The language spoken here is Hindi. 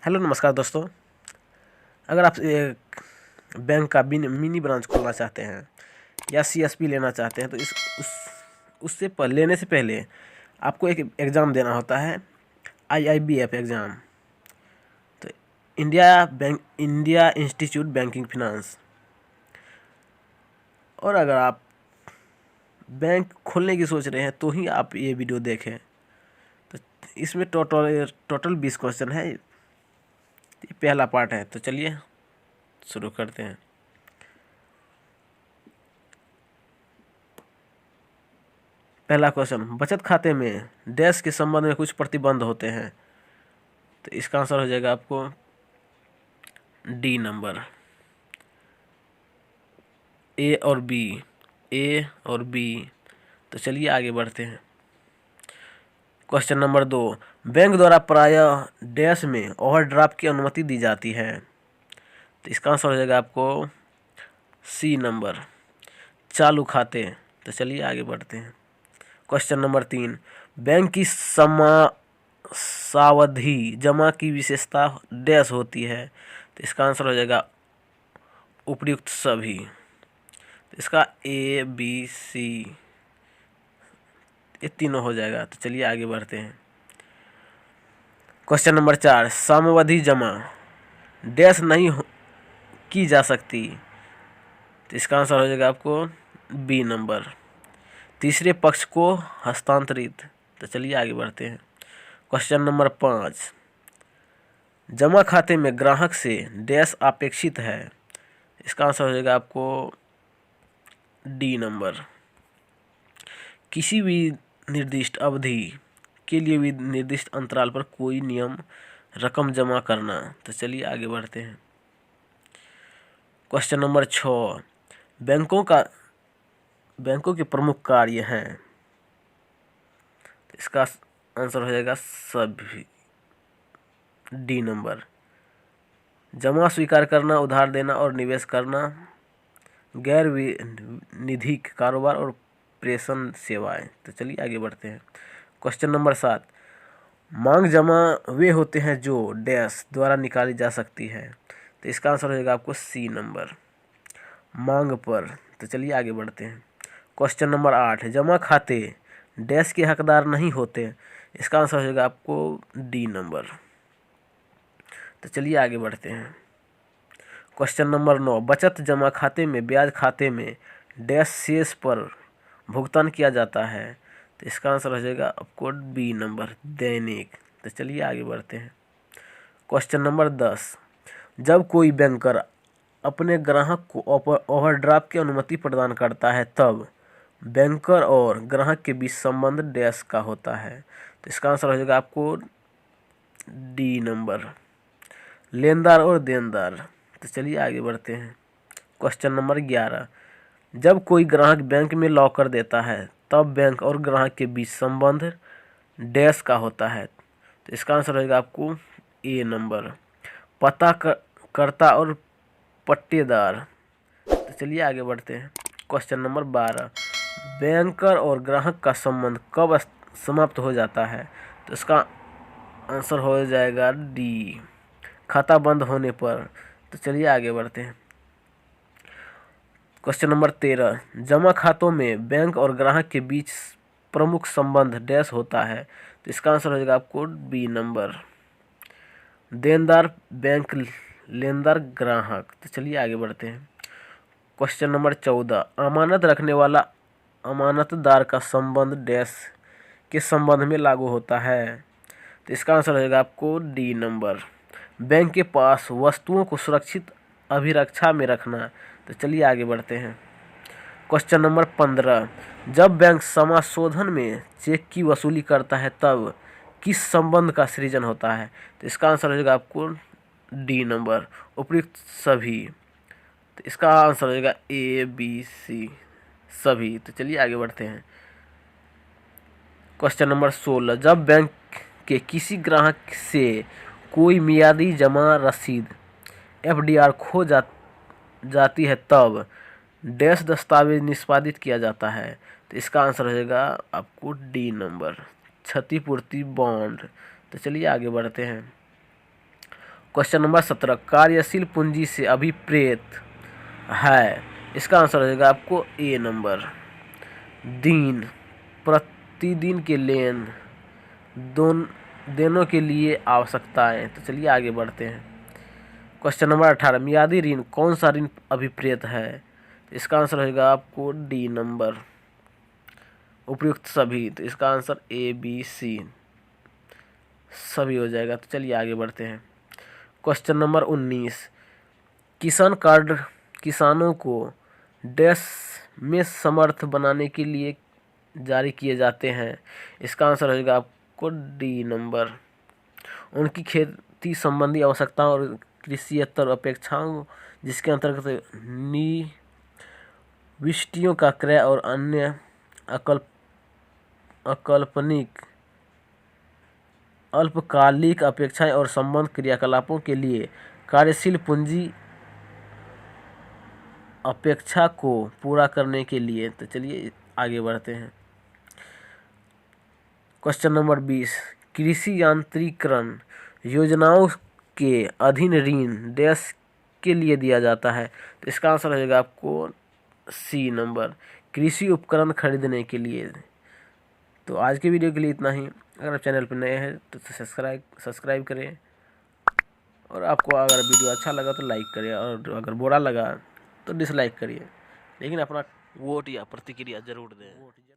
हेलो नमस्कार दोस्तों। अगर आप एक बैंक का मिनी ब्रांच खोलना चाहते हैं या सीएसपी लेना चाहते हैं तो लेने से पहले आपको एक एग्ज़ाम देना होता है, IIBF एग्ज़ाम। तो इंडिया इंस्टीट्यूट बैंकिंग फिनांस। और अगर आप बैंक खोलने की सोच रहे हैं तो ही आप ये वीडियो देखें। तो इसमें टोटल 20 क्वेश्चन है। ये पहला पार्ट है, तो चलिए शुरू करते हैं। पहला क्वेश्चन, बचत खाते में डैश के संबंध में कुछ प्रतिबंध होते हैं। तो इसका आंसर हो जाएगा आपको डी नंबर, ए और बी। तो चलिए आगे बढ़ते हैं। क्वेश्चन नंबर 2, बैंक द्वारा प्रायः डैश में ओवरड्राफ्ट की अनुमति दी जाती है। तो इसका आंसर हो जाएगा आपको सी नंबर, चालू खाते। तो चलिए आगे बढ़ते हैं। क्वेश्चन नंबर 3, बैंक की सावधि जमा की विशेषता डैश होती है। तो इसका आंसर हो जाएगा उपयुक्त सभी। तो इसका ए बी सी ये तीनों हो जाएगा। तो चलिए आगे बढ़ते हैं। क्वेश्चन नंबर 4, सावधि जमा डैश नहीं की जा सकती। तो इसका आंसर हो जाएगा आपको बी नंबर, तीसरे पक्ष को हस्तांतरित। तो चलिए आगे बढ़ते हैं। क्वेश्चन नंबर 5, जमा खाते में ग्राहक से डैश अपेक्षित है। इसका आंसर हो जाएगा आपको डी नंबर, किसी भी निर्दिष्ट अवधि के लिए भी निर्दिष्ट अंतराल पर कोई नियम रकम जमा करना। तो चलिए आगे बढ़ते हैं। क्वेश्चन नंबर 6, बैंकों के प्रमुख कार्य हैं। इसका आंसर हो जाएगा सभी, डी नंबर, जमा स्वीकार करना, उधार देना और निवेश करना, गैर निधिक कारोबार और प्रेषण सेवाएं। तो चलिए आगे बढ़ते हैं। क्वेश्चन नंबर 7, मांग जमा वे होते हैं जो डैश द्वारा निकाली जा सकती है। तो इसका आंसर हो जाएगा आपको सी नंबर, मांग पर। तो चलिए आगे बढ़ते हैं। क्वेश्चन नंबर 8, जमा खाते डैश के हकदार नहीं होते। इसका आंसर हो जाएगा आपको डी नंबर। तो चलिए आगे बढ़ते हैं। क्वेश्चन नंबर 9, बचत जमा खाते में ब्याज खाते में डैश शेष पर भुगतान किया जाता है। तो इसका आंसर हो जाएगा आपको बी नंबर, दैनिक। तो चलिए आगे बढ़ते हैं। क्वेश्चन नंबर 10, जब कोई बैंकर अपने ग्राहक को ओवरड्राफ्ट की अनुमति प्रदान करता है तब बैंकर और ग्राहक के बीच संबंध डैश का होता है। तो इसका आंसर हो जाएगा आपको डी नंबर, लेनदार और देनदार। तो चलिए आगे बढ़ते हैं। क्वेश्चन नंबर 11, जब कोई ग्राहक बैंक में लॉकर देता है तब बैंक और ग्राहक के बीच संबंध डैश का होता है। तो इसका आंसर रहेगा आपको ए नंबर, कर्ता और पट्टेदार। तो चलिए आगे बढ़ते हैं। क्वेश्चन नंबर 12, बैंकर और ग्राहक का संबंध कब समाप्त हो जाता है। तो इसका आंसर हो जाएगा डी, खाता बंद होने पर। तो चलिए आगे बढ़ते हैं। क्वेश्चन नंबर 13, जमा खातों में बैंक और ग्राहक के बीच प्रमुख संबंध डैश होता है। तो इसका आंसर हो जाएगा आपको बी नंबर, देनदार बैंक, लेनदार ग्राहक। तो चलिए आगे बढ़ते हैं। क्वेश्चन नंबर 14, अमानत रखने वाला अमानतदार का संबंध डैश के संबंध में लागू होता है। तो इसका आंसर हो जाएगा आपको डी नंबर, बैंक के पास वस्तुओं को सुरक्षित अभिरक्षा में रखना। तो चलिए आगे बढ़ते हैं। क्वेश्चन नंबर 15, जब बैंक समाशोधन में चेक की वसूली करता है तब किस संबंध का सृजन होता है। तो इसका आंसर हो जाएगा आपको डी नंबर, उपयुक्त सभी। तो इसका आंसर हो जाएगा ए बी सी, सभी। तो चलिए आगे बढ़ते हैं। क्वेश्चन नंबर 16, जब बैंक के किसी ग्राहक से कोई मियादी जमा रसीद FDR खो जाती है तब डैश दस्तावेज निष्पादित किया जाता है। तो इसका आंसर हो जाएगा आपको डी नंबर, क्षतिपूर्ति बॉन्ड। तो चलिए आगे बढ़ते हैं। क्वेश्चन नंबर 17, कार्यशील पूंजी से अभिप्रेत है। इसका आंसर हो जाएगा आपको ए नंबर। दिन, प्रतिदिन के लेन देनों के लिए आवश्यकताएं। तो चलिए आगे बढ़ते हैं। क्वेश्चन नंबर 18, मियादी ऋण कौन सा ऋण अभिप्रेत है? तो इसका आंसर होगा आपको डी नंबर, उपयुक्त सभी। तो इसका आंसर ए बी सी सभी हो जाएगा। तो चलिए आगे बढ़ते हैं। क्वेश्चन नंबर 19, किसान कार्ड किसानों को डैश में समर्थ बनाने के लिए जारी किए जाते हैं। इसका आंसर होगा आपको डी नंबर, उनकी खेती संबंधी आवश्यकताओं और कृषियेतर अपेक्षाओं जिसके अंतर्गत निविष्टियों का क्रय और अन्य अल्पकालिक अपेक्षाएं और संबद्ध क्रियाकलापों के लिए कार्यशील पूंजी अपेक्षा को पूरा करने के लिए। तो चलिए आगे बढ़ते हैं। क्वेश्चन नंबर 20, कृषि यांत्रिकरण योजनाओं के अधीन ऋण डैश के लिए दिया जाता है। तो इसका आंसर हो जाएगा आपको सी नंबर, कृषि उपकरण खरीदने के लिए। तो आज के वीडियो के लिए इतना ही। अगर आप चैनल पर नए हैं तो सब्सक्राइब करें, और आपको अगर वीडियो अच्छा लगा तो लाइक करिए, और अगर बुरा लगा तो डिसलाइक करिए, लेकिन अपना वोट या प्रतिक्रिया जरूर दें।